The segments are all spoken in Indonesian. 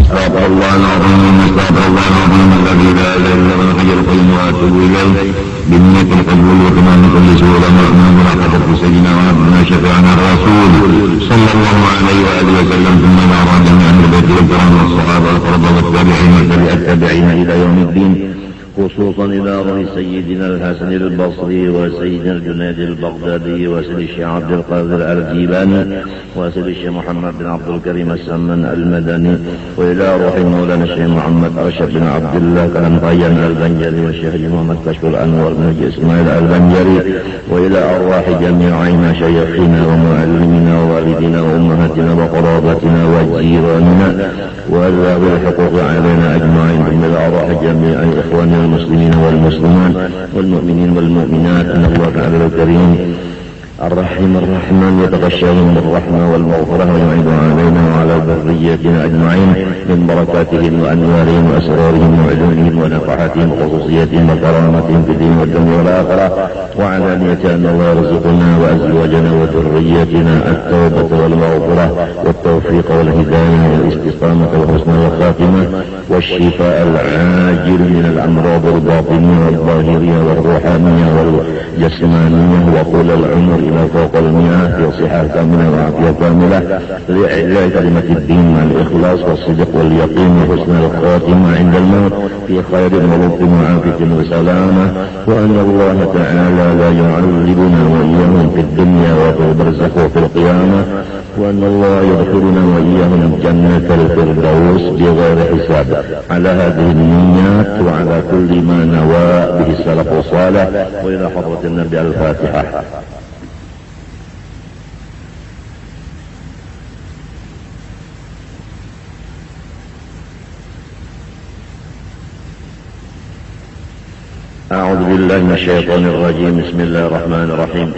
أستغفر الله العظيم أستغفر الله العظيم الذي لا إله إلا هو الحي القيوم وأتوب إليه بنية القبول وكمال كل سهولة ونعمة برحمة سيدنا ونبينا شفيعنا الرسول صلى الله عليه وآله وسلم ثم نرى جميع أهل البيت الكرام والصحابة والفرض والتابعين وتبع التابعين إلى يوم الدين، خصوصا إلى روح سيدنا الحسن البصري وسيدنا الجنيد البغدادي وسيد الشيخ عبد القادر الجيلاني وسيد الشيخ محمد بن عبد الكريم السمن المدني، وإلى روح مولانا الشيخ محمد أرشد بن عبد الله كلمطيان البنجري والشيخ محمد كشف الأنور بن إسماعيل البنجري، وإلى أرواح جميع مشايخنا ومعلمنا ووالدنا وأمهاتنا وقرابتنا وجيراننا وذوي الحقوق علينا أجمعين، ثم إلى أرواح جميع إخواننا المسلمين والمسلمات والمؤمنين والمؤمنات، أن الله تعالى الكريم الرحيم الرحمن يتغشاهم بالرحمة والمغفرة ويعيد علينا وعلى ذريتنا أجمعين من بركاتهم وأنوارهم وأسرارهم وعلومهم ونفحاتهم وخصوصياتهم وكرامتهم في الدين والدنيا والآخرة، وعلى نية أن الله يرزقنا وأزواجنا وذريتنا التوبة والمغفرة والتوفيق والهداية والاستقامة وحسن الخاتمة والشفاء العاجل من الأمراض الباطنية والظاهرية والروحانية والجسمانية وطول العمر إلى فوق المئة في صحة كاملة وعافية كاملة لإعلاء كلمة الدين مع الإخلاص والصدق واليقين وحسن الخاتمة عند الموت في خير ولطف وعافية وسلامة، وأن الله تعالى لا يعذبنا وإياهم في الدنيا وفي البرزخ وفي القيامة، وأن الله يدخلنا وإياهم جنة الفردوس بغير حساب. على هذه النيات وعلى كل ما نوى به السلف الصالح، وإلى حضرة النبي الفاتحة. أعوذ بالله من الشيطان الرجيم. بسم الله الرحمن الرحيم.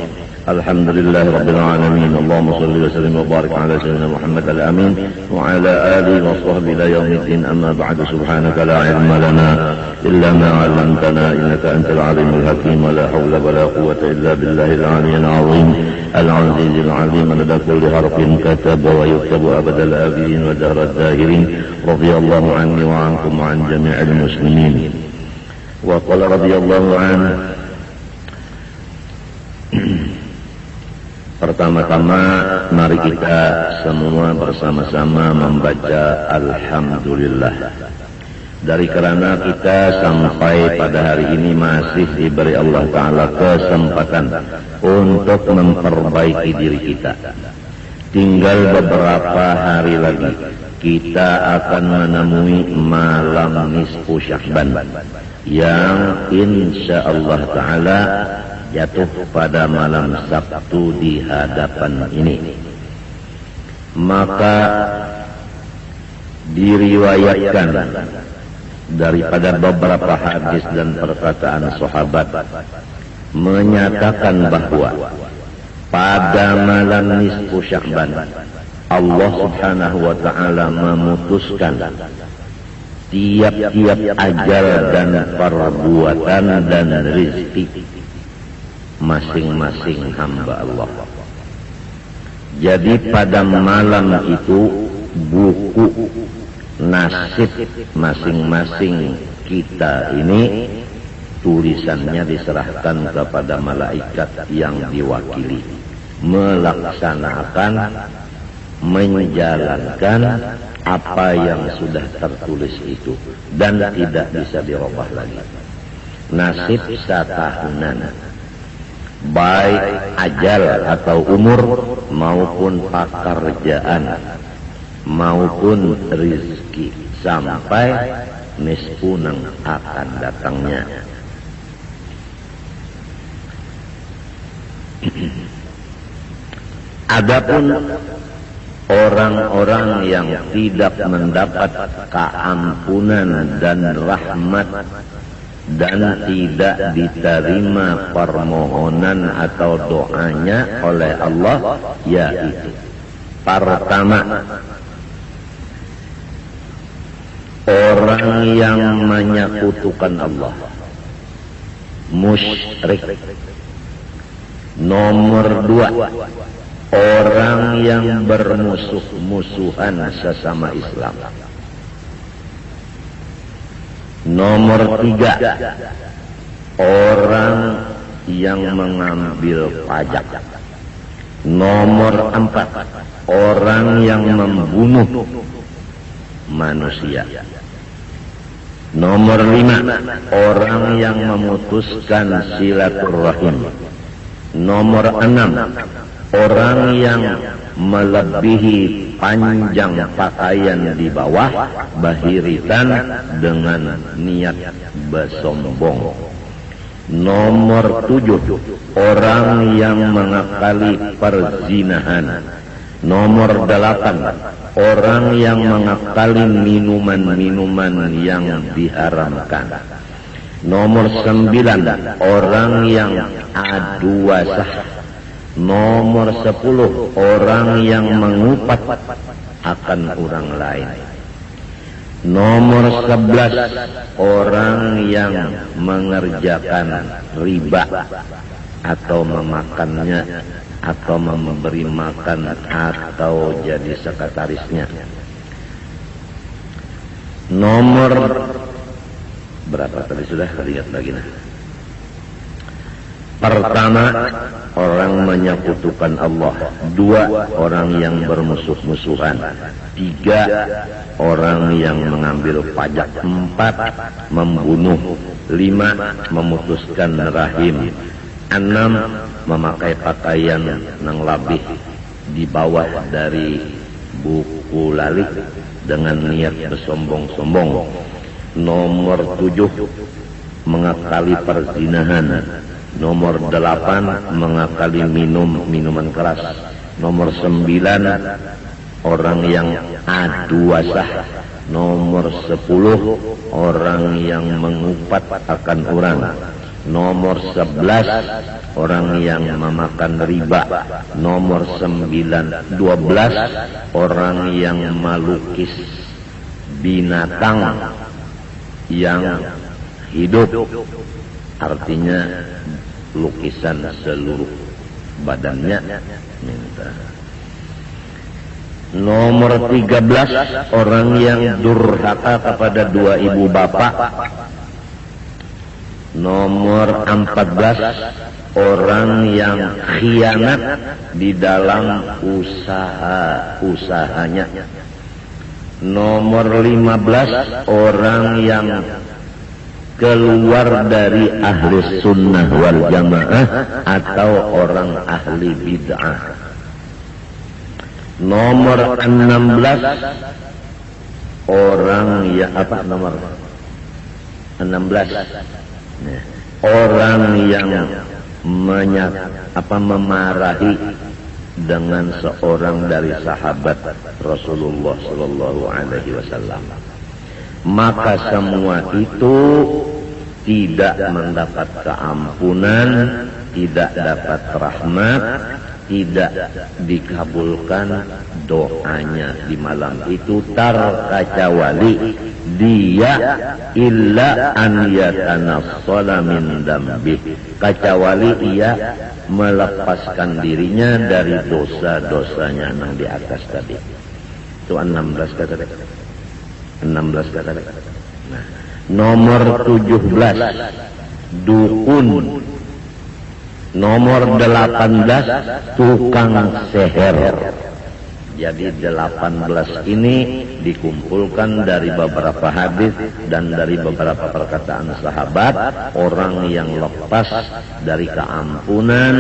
الحمد لله رب العالمين. اللهم صل وسلم وبارك على سيدنا محمد الأمين وعلى آله وصحبه إلى يوم الدين. أما بعد، سبحانك لا علم لنا إلا ما علمتنا إنك أنت العليم الحكيم، ولا حول ولا قوة إلا بالله العلي العظيم العزيز العليم. لدى كل حرف كتب ويكتب أبد الآبدين ودهر الداهرين. رضي الله عني وعنكم وعن جميع المسلمين. وقال رضي الله عنه. Pertama-tama mari kita semua bersama-sama membaca Alhamdulillah. Dari karena kita sampai pada hari ini masih diberi Allah Ta'ala kesempatan untuk memperbaiki diri kita. Tinggal beberapa hari lagi kita akan menemui malam nisfu Sya'ban yang insya Allah Ta'ala jatuh pada malam Sabtu di hadapan ini. Maka diriwayatkan daripada beberapa hadis dan perkataan sahabat menyatakan bahwa pada malam nisfu Sya'ban Allah Subhanahu wa Ta'ala memutuskan tiap-tiap ajal dan perbuatan dan rezeki masing-masing hamba Allah. Jadi pada malam itu buku nasib masing-masing kita ini tulisannya diserahkan kepada malaikat yang diwakili melaksanakan, menjalankan apa yang sudah tertulis itu dan tidak bisa dirubah lagi. Nasib satahunan, baik ajal atau umur maupun pekerjaan maupun rezeki sampai nisfunang akan datangnya. Adapun orang-orang yang tidak mendapat keampunan dan rahmat dan tidak diterima permohonan atau doanya oleh Allah, yaitu pertama, orang yang menyekutukan Allah, musyrik. Nomor dua, orang yang bermusuh-musuhan sesama Islam. Nomor 3, orang yang mengambil pajak. Nomor 4, orang yang membunuh manusia. Nomor 5, orang yang memutuskan silaturahim. Nomor 6, orang yang melebihi panjang pakaian di bawah bahiritan dengan niat bersombong. Nomor 7, orang yang mengakali perzinahan. Nomor 8, orang yang mengakali minuman-minuman yang diharamkan. Nomor 9, orang yang adu wasah. Nomor 10, orang yang mengupat akan orang lain. Nomor 11, orang yang mengerjakan riba atau memakannya atau memberi makan atau jadi sekretarisnya. Nomor berapa tadi sudah lihat lagi nah. Pertama, orang menyekutukan Allah. 2, orang yang bermusuh-musuhan. 3, orang yang mengambil pajak. 4, membunuh. 5, memutuskan rahim. 6, memakai pakaian yang lebih di bawah dari buku lalik dengan niat bersombong-sombong. Nomor 7, mengakali perzinahan. Nomor 8, mengakali minuman keras. Nomor 9, orang yang adu wasah. Nomor 10, orang yang mengupat akan orang. Nomor 11, orang yang memakan riba. Nomor 12, orang yang melukis binatang yang hidup, artinya lukisan seluruh badannya. Nomor 13, orang yang durhaka kepada 2 ibu bapak. Nomor 14, orang yang khianat di dalam usahanya. Nomor 15, orang yang keluar dari ahli sunnah wal jamaah atau orang ahli bid'ah. Nomor 16, orang yang nomor 16, orang yang memarahi dengan seorang dari sahabat Rasulullah Sallallahu Alaihi Wasallam. Maka semua itu tidak mendapat keampunan, tidak dapat rahmat, tidak dikabulkan doanya di malam itu, terkecuali dia illa an yatanassala min dambi, kecuali ia melepaskan dirinya dari dosa-dosanya yang di atas tadi. Itu 16 kata. 16 kata. Nah, nomor 17, dukun. Nomor 18, tukang seher. Jadi 18 ini dikumpulkan dari beberapa hadis dan dari beberapa perkataan sahabat, orang yang lepas dari keampunan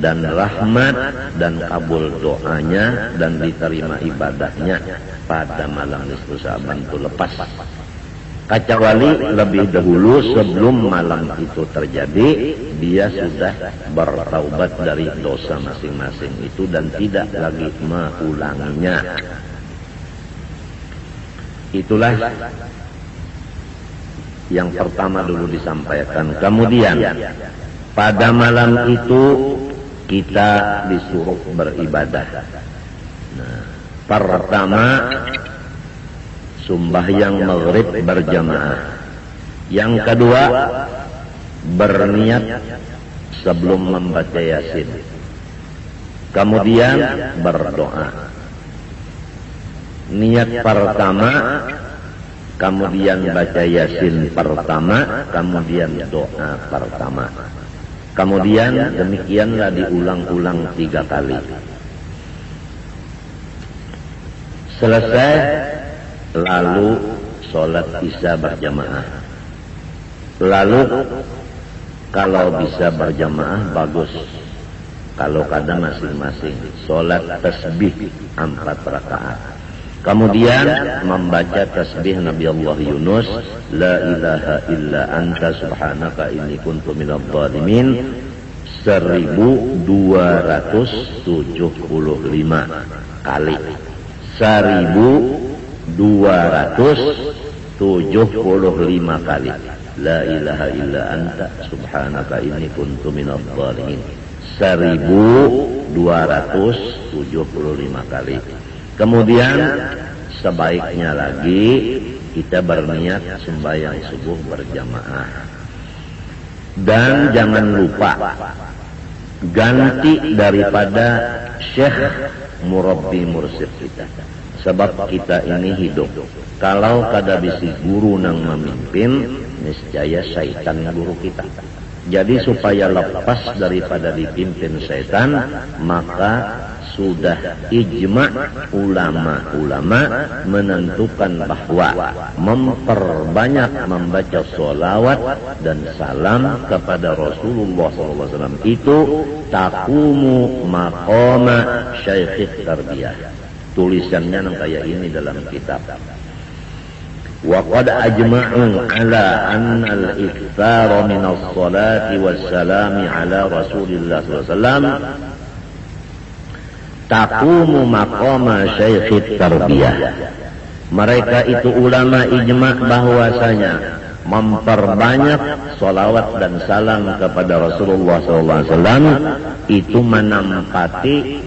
dan rahmat dan kabul doanya dan diterima ibadahnya pada malam nisfu Sa'ban itu lepas. Kecuali lebih dahulu sebelum malam itu terjadi, dia sudah bertaubat dari dosa masing-masing itu dan tidak lagi mengulanginya. Itulah yang pertama dulu disampaikan. Kemudian pada malam itu kita disuruh beribadah. Nah, pertama sembahyang maghrib berjamaah. Yang kedua, berniat sebelum membaca Yasin. Kemudian berdoa. Niat pertama kemudian baca Yasin pertama, kemudian doa pertama. Kemudian demikianlah diulang-ulang 3 kali. Selesai, lalu sholat isya berjamaah. Lalu kalau bisa berjamaah bagus. Kalau kadang masing-masing sholat tasbih 4 rakaat. Kemudian membaca tasbih Nabi Allah Yunus, La ilaha illa anta subhanaka inni kuntu minadh dhalimin, 1275 kali. 1275 kali. La ilaha illa anta subhanaka inni kuntu minadh dhalimin. 1275 kali. Kemudian sebaiknya lagi kita berniat sembahyang subuh berjamaah. Dan jangan lupa ganti daripada syekh murabbi mursyid kita. Sebab kita ini hidup. Kalau kada bisi guru nang memimpin, niscaya syaitan guru kita. Jadi supaya lepas daripada dipimpin syaitan, maka sudah ijma ulama-ulama menentukan bahwa memperbanyak membaca sholawat dan salam kepada Rasulullah SAW itu taqumu maqama syaikhit tarbiyah. Tulisannya yang kayak ini dalam kitab. وقد أجمعوا على أن الإكثار من الصلاة والسلام على رسول الله صلى الله عليه وسلم تقوم مقام شيخ التربية. Mereka itu ulama ijma bahwasanya memperbanyak salawat dan salam kepada Rasulullah SAW itu menempati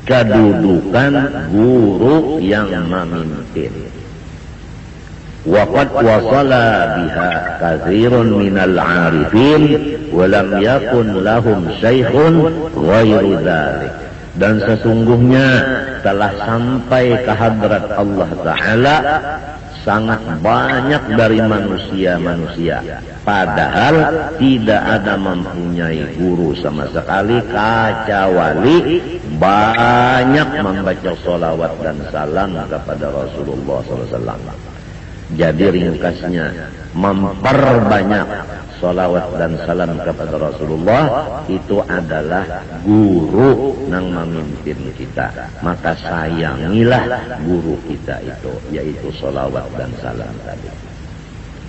kedudukan guru yang memimpin. وقد وصل بها كثير من العارفين ولم يكن لهم شيخ غير ذلك. Dan sesungguhnya telah sampai ke hadrat Allah Ta'ala sangat banyak dari manusia-manusia, padahal tidak ada mempunyai guru sama sekali kecuali banyak membaca sholawat dan salam kepada Rasulullah SAW. Jadi ringkasnya, memperbanyak sholawat dan salam kepada Rasulullah itu adalah guru yang memimpin kita. Maka sayangilah guru kita itu, yaitu sholawat dan salam tadi.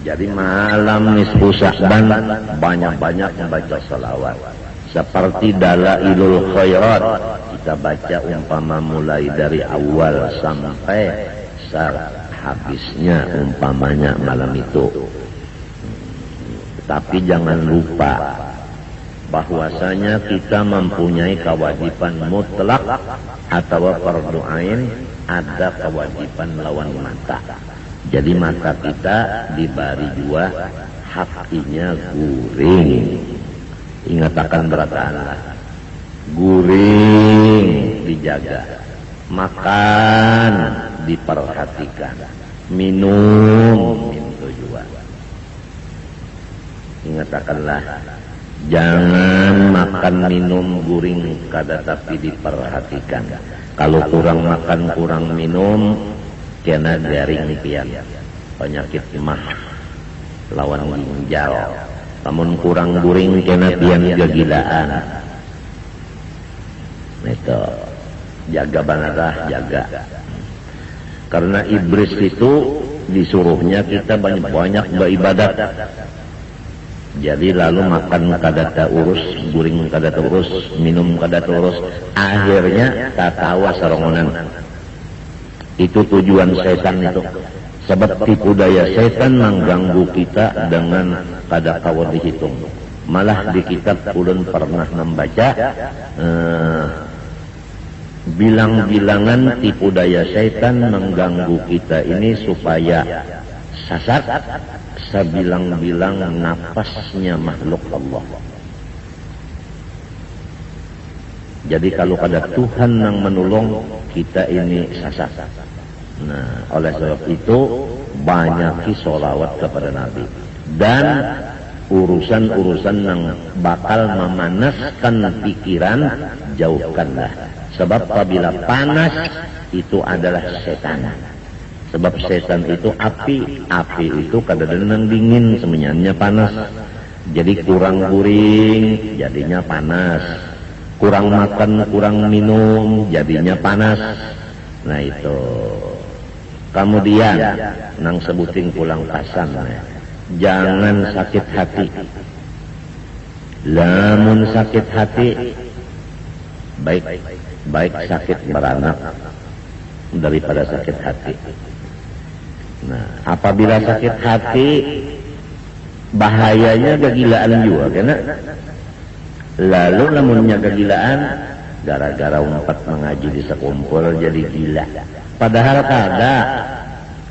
Jadi malam nisfu Sya'ban banyak-banyak membaca sholawat. Seperti Dalailul Khairat, kita baca umpama mulai dari awal sampai habisnya umpamanya malam itu. Tapi jangan lupa bahwasanya kita mempunyai kewajiban mutlak atau fardu ain, ada kewajiban lawan mata. Jadi mata kita diberi 2, haknya guring. Ingat akan berataan, guring dijaga, makan diperhatikan, minum itu juga. Ingatkanlah, jangan makan minum guring kada tapi diperhatikan. Kalau kurang makan kurang minum, kena garing pian, penyakit mah lawan ginjal. Namun kurang guring kena pian kegilaan. Itu jaga bangetlah, jaga. Karena iblis itu disuruhnya kita banyak-banyak beribadat. Jadi lalu makan kada urus, guring kada urus, minum kada urus, akhirnya tatawa sarongonan. Itu tujuan setan itu. Sebab tipu daya setan mengganggu kita dengan kada kawa dihitung. Malah di kitab ulun pernah membaca bilang-bilangan tipu daya setan mengganggu kita ini supaya sasar sebilang-bilang napasnya makhluk Allah. Jadi kalau ada Tuhan yang menolong kita ini sasar. Nah, oleh sebab itu banyaki sholawat kepada Nabi. Dan urusan-urusan yang bakal memanaskan pikiran, jauhkanlah. Sebab apabila panas, itu adalah setan. Sebab setan itu api itu kadang-kadang dingin, semuanya panas. Jadi kurang guring, jadinya panas. Kurang makan, kurang minum, jadinya panas. Nah itu. Kemudian, nang sebutin pulang pasan, jangan sakit hati. Lamun sakit hati, baik sakit beranak daripada sakit hati. Nah, apabila sakit hati, bahayanya kegilaan juga, karena lalu lamunnya kegilaan, gara-gara umpat mengaji di sekumpul jadi gila. Padahal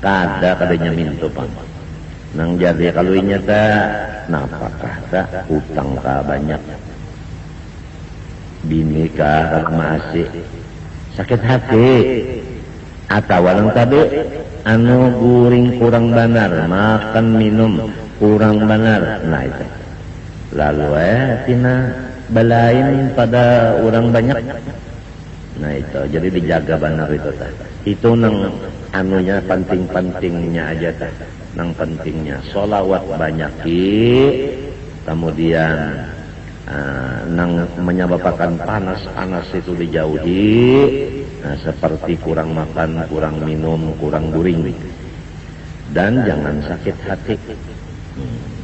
kadanya mintu pang. Nang jadi kalau inyata, napakah tak utang ka banyak. Bini ka kalau masih sakit hati. Atau walang tadi, anu guring kurang benar, makan minum kurang benar. Nah itu. Lalu tina balain pada orang banyak. Nah itu, jadi dijaga benar itu. Itu nang anunya penting-pentingnya aja tah. Nang pentingnya sholawat banyaki, kemudian nang menyebabkan panas itu dijauhi, seperti kurang makan, kurang minum, kurang guring, dan jangan sakit hati.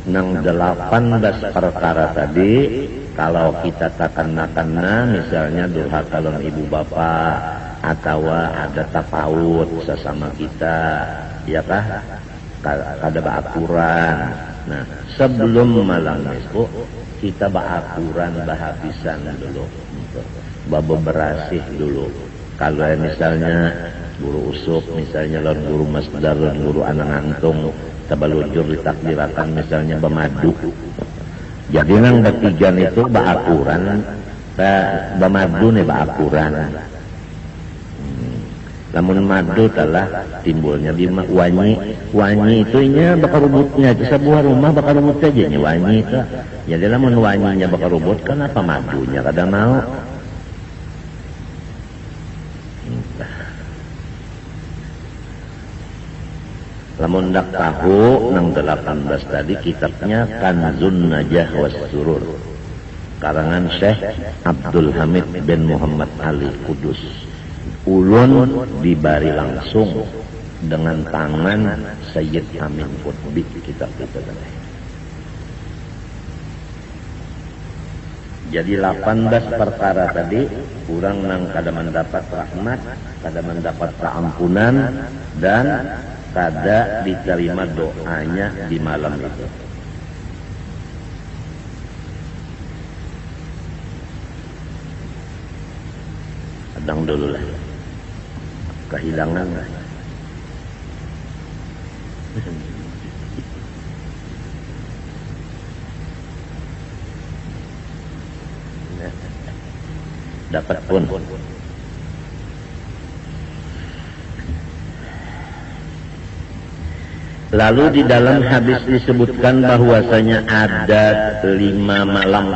Nang 18 perkara tadi, kalau kita takkan-takkan, misalnya durhaka lawan ibu bapak, atau ada tapaut sesama kita, ya kah? Kada baakuran. Nah, sebelum malam itu kita baakuran, bahabisan dulu, babo berasih dulu. Kalau misalnya guru usuk, misalnya lawan guru masdar, lawan guru anak antung, tabalujur ditakdirakan misalnya bemadu. Jadi nang betigan itu baakuran, bemadu nih baakuran. Lamun madu telah timbulnya di wanyi itu nya bakal rubutnya di sebuah rumah bakal rubut aja nya wanyi itu. Jadi lamun wanyinya bakal rubut, kenapa madunya kadang mau? Lamun dak tahu nang 18 tadi kitabnya Kanzun Najah was Surur, karangan Syekh Abdul Hamid bin Muhammad Ali Kudus. Ulun dibari langsung dengan tangan Sayyid Amin Qutbi kitab itu tadi. Jadi 18 perkara tadi, kurang nang kada mendapat rahmat, kada mendapat keampunan, dan kada diterima doanya di malam itu. Adang dulu lah, kehilangan lah. Dapat pun. Lalu di dalam hadis disebutkan bahwasanya ada 5 malam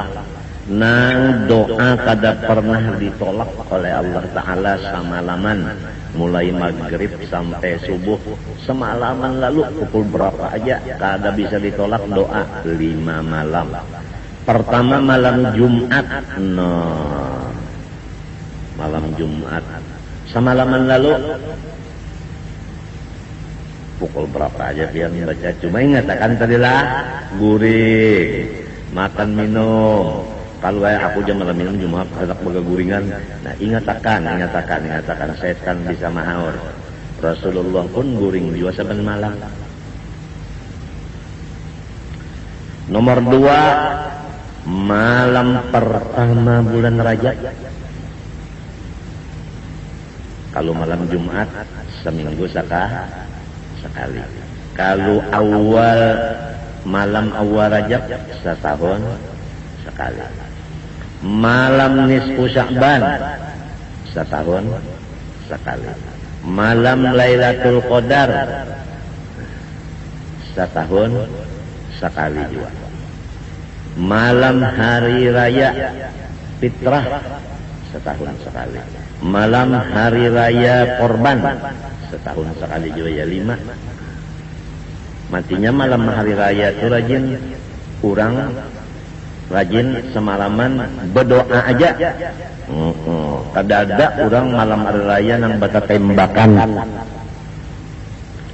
nang doa kada pernah ditolak oleh Allah Ta'ala semalaman, mulai maghrib sampai subuh, semalaman. Lalu pukul berapa aja kada bisa ditolak doa 5 malam. Pertama malam Jumat, malam Jumat semalaman. Lalu pukul berapa aja biar membaca, cuma ingatkan tadilah guring, makan minum. Kalau aku jam malam minum Jumat hendak begaguringan. Nah ingatkan setan bisa mahaur. Rasulullah pun guring juga saben malam. Nomor 2, malam pertama bulan Rajab. Kalau malam Jumat seminggu sekali. Kalau malam awal Rajab setahun sekali. Malam nisfu Sya'ban setahun sekali. Malam Lailatul Qadar setahun sekali juga. Malam hari raya fitrah setahun sekali. Malam hari raya korban setahun sekali juga ya 5. Matinya malam hari raya itu rajin semalaman berdoa aja. Kada orang malam hari raya nang bata tembakan.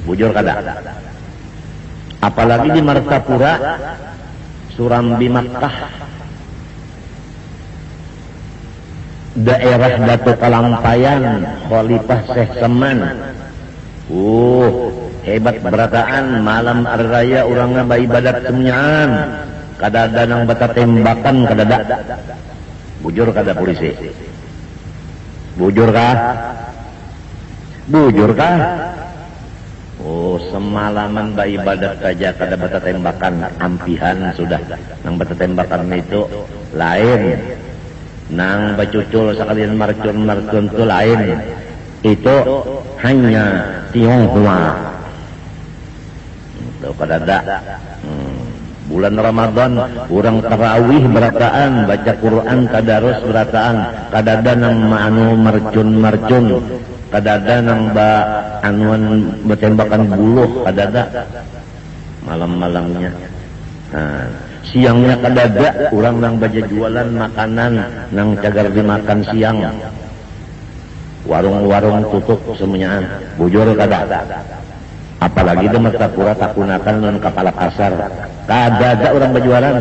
Bujur kada. Apalagi di Martapura, Surambi Makkah, daerah Datu Kalampayan, Khalifah Syekh Seman. Hebat berataan malam hari raya orangnya beribadat semuanya. Kada ada nang bata tembakan, kada ada. Bujur kada polisi? Bujur kah? Bujur kah? Semalaman beribadat saja kada bata tembakan, ampihan sudah. Nang bata tembakan itu lain. Nang bacucul sekalian marcun itu lain. Itu hanya Tionghoa. Itu kada ada. Bulan Ramadan orang tarawih berataan, baca Quran tadarus berataan, kadada nang maanu marcun, kadada nang anuan bertembakan buluh, kadada malam-malamnya. Siangnya kadada orang nang baca jualan makanan nang cagar dimakan siang. Warung-warung tutup semuanya. Bujur kada. Apalagi di Martapura tak gunakan non kepala pasar. Kada ada orang berjualan.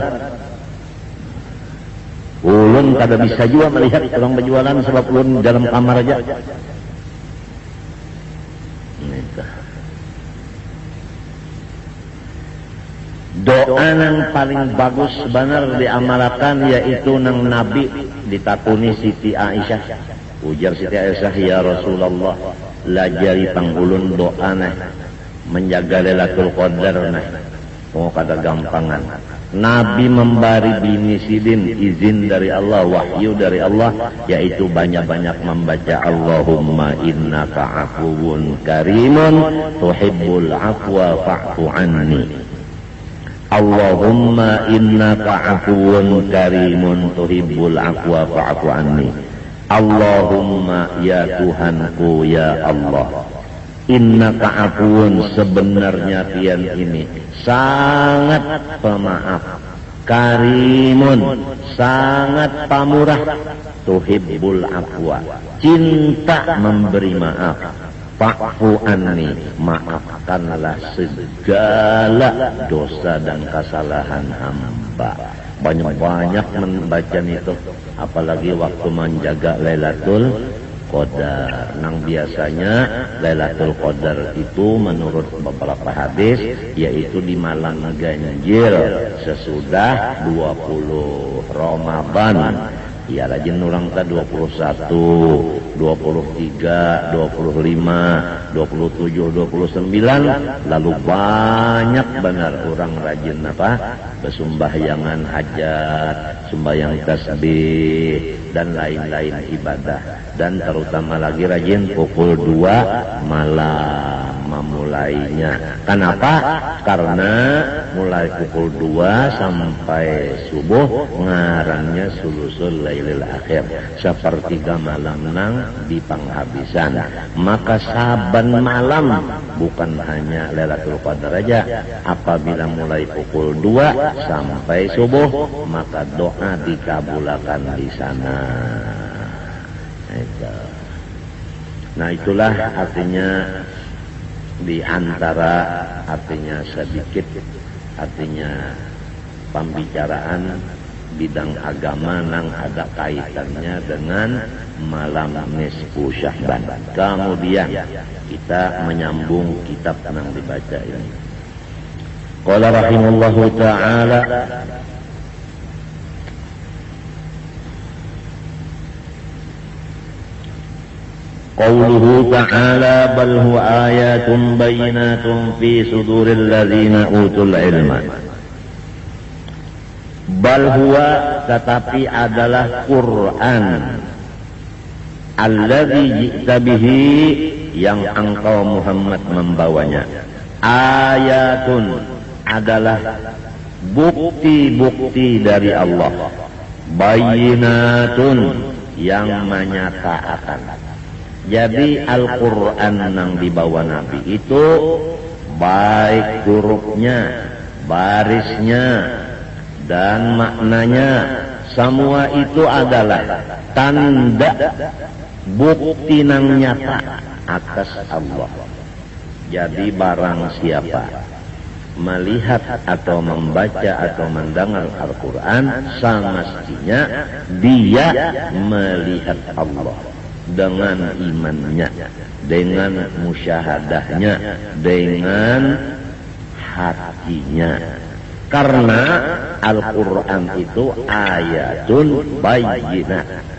Ulun kada bisa juga melihat orang berjualan sebab ulun dalam kamar aja. Doa yang paling bagus benar diamalkan yaitu nang Nabi ditakuni Siti Aisyah. Ujar Siti Aisyah, ya Rasulullah, lajari pangulun doa nah menjaga Lailatul Qadar nah. Kada gampangan. Nabi memberi bini Sidin izin dari Allah, wahyu dari Allah, yaitu banyak-banyak membaca Allahumma innaka afuwun karimun tuhibbul afwa fa'fu anni. Allahumma innaka afuwun karimun tuhibbul afwa fa'fu anni. Allahumma ya Tuhanku ya Allah, innaka afuwun, sebenarnya pian ini sangat pemaaf, karimun, sangat pamurah, tuhibbul afwa, cinta memberi maaf, fa'fu anni, maafkanlah segala dosa dan kesalahan hamba. Banyak-banyak membaca itu, apalagi waktu menjaga Lailatul Qadar. Nang biasanya Lailatul Qadar itu menurut beberapa hadis yaitu di malam ganjil sesudah 20 Ramadan. Ya rajin orang ta 21, 23, 25, 27, 29, lalu banyak benar orang rajin apa? Bersembahyangan hajat, sembahyang tasbih dan lain-lain ibadah, dan terutama lagi rajin pukul 2 malam memulainya. Kenapa? Karena mulai pukul 2 sampai subuh ngarannya sulusul lailil akhir, sepertiga malam nang di penghabisan. Maka saban malam, bukan hanya Lailatul Qadar aja, apabila mulai pukul 2 sampai subuh, maka doa dikabulkan di sana. Nah itulah artinya, di antara artinya sedikit, artinya pembicaraan bidang agama nang ada kaitannya dengan malam nisfu Sya'ban. Kemudian kita menyambung kitab nang dibaca ini. Qala rahimahullahu ta'ala, Qauluhu ta'ala bal huwa ayatun bayinatun fi suduril ladzina utul ilma. Bal huwa, tetapi adalah Quran, alladzi ji'ta bihi, yang engkau Muhammad membawanya, ayatun adalah bukti-bukti dari Allah, bayyinatun yang menyatakan. Jadi Al-Quran yang dibawa Nabi itu baik hurufnya, barisnya, dan maknanya, semua itu adalah tanda bukti nang nyata atas Allah. Jadi barang siapa melihat atau membaca atau mendengar Al-Quran, semestinya dia melihat Allah dengan imannya, dengan musyahadahnya, dengan hatinya. Karena Al-Quran itu ayatun bayyinah.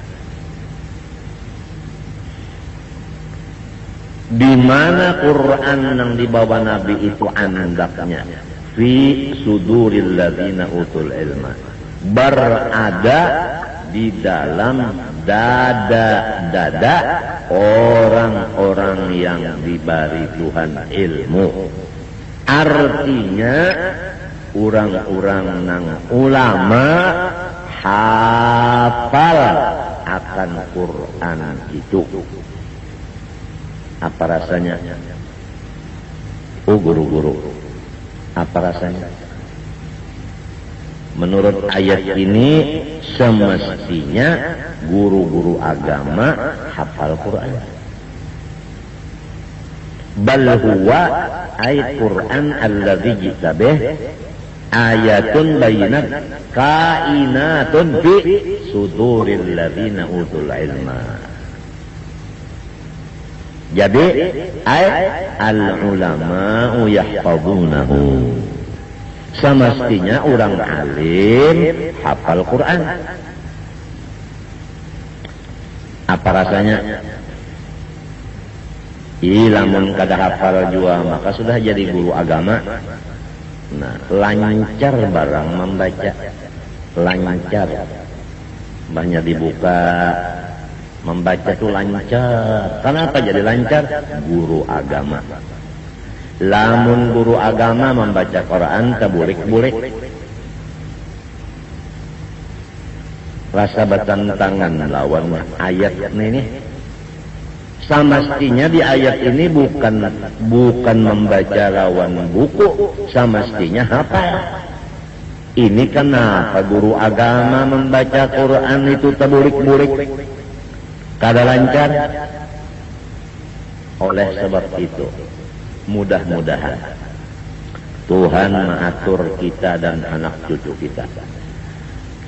Di mana Quran yang dibawa Nabi itu andaknya fi suduril ladzina utul ilma, berada di dalam dada-dada orang-orang yang diberi Tuhan ilmu. Artinya orang-orang nang ulama hafal akan Quran itu. Apa rasanya? Oh guru-guru, apa rasanya? Menurut ayat ini semestinya guru-guru agama hafal Quran. Bal huwa ayat Quran alladzi jitabeh ayatun bayinat kainatun fi suduril ladzina utul ilma. Jadi ayat al-ulama'u yahfazunahu, semestinya orang alim hafal Quran. Apa rasanya? Lamun kada hafal jua maka sudah jadi guru agama. Nah, lancar barang membaca, lancar. Banyak dibuka, membaca itu lancar. Kenapa jadi lancar? Guru agama. Lamun guru agama membaca Quran taburik-burik, rasa bertentangan lawan ayat ini. Semestinya di ayat ini bukan membaca lawan buku, semestinya hafal. Ini kenapa guru agama membaca Quran itu taburik-burik, kada lancar? Oleh sebab itu, mudah-mudahan Tuhan mengatur kita dan anak cucu kita.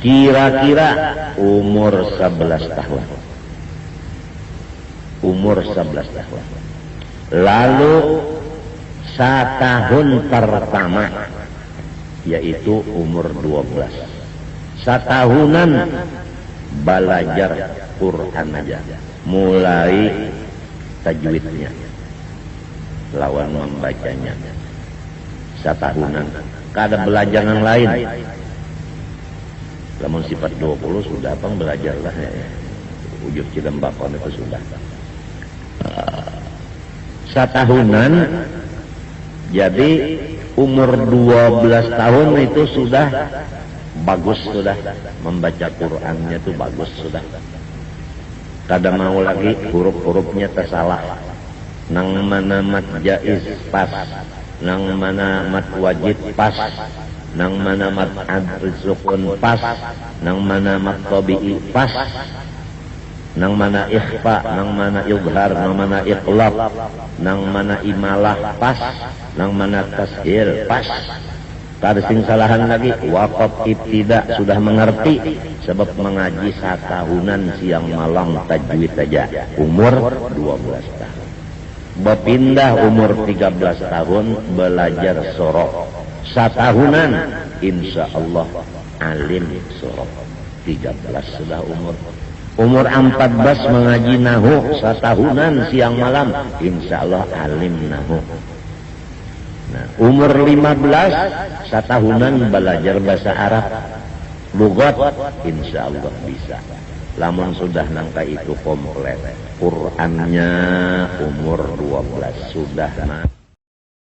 Kira-kira umur 11 tahun. Umur 11 tahun. Lalu setahun pertama, yaitu umur 12. Setahunan belajar Quran aja. Mulai tajwidnya, lawan membacanya. Setahunan. Kada belajar yang lain. Namun sifat 20 sudah pang belajarlah ya. Ujub Cilembakon itu sudah. Setahunan, jadi umur 12 tahun itu sudah bagus, sudah membaca Qurannya itu bagus sudah. Kada mau lagi huruf-hurufnya tersalah. Nang mana mat jaiz pas, nang mana mat wajib pas, nang mana mat ad-sukun pas, nang mana mat tabi'i pas, nang mana ikhfa, nang mana izhar, nang mana iqlab, nang mana imalah pas, nang mana tashil pas. Kada sing salahan lagi, waqaf ibtida sudah mengerti sebab mengaji satahunan siang malam tajwid saja. Umur 12 tahun. Berpindah umur 13 tahun belajar sorok. Satahunan insyaallah alim sorok. 13 sudah umur. Umur 14 mengaji nahu, satahunan siang malam, insyaallah alim nahu. Nah, umur 15 satahunan belajar bahasa Arab, lugat, insyaallah bisa. Lamun sudah nangka itu komplit Qurannya umur 12 sudah.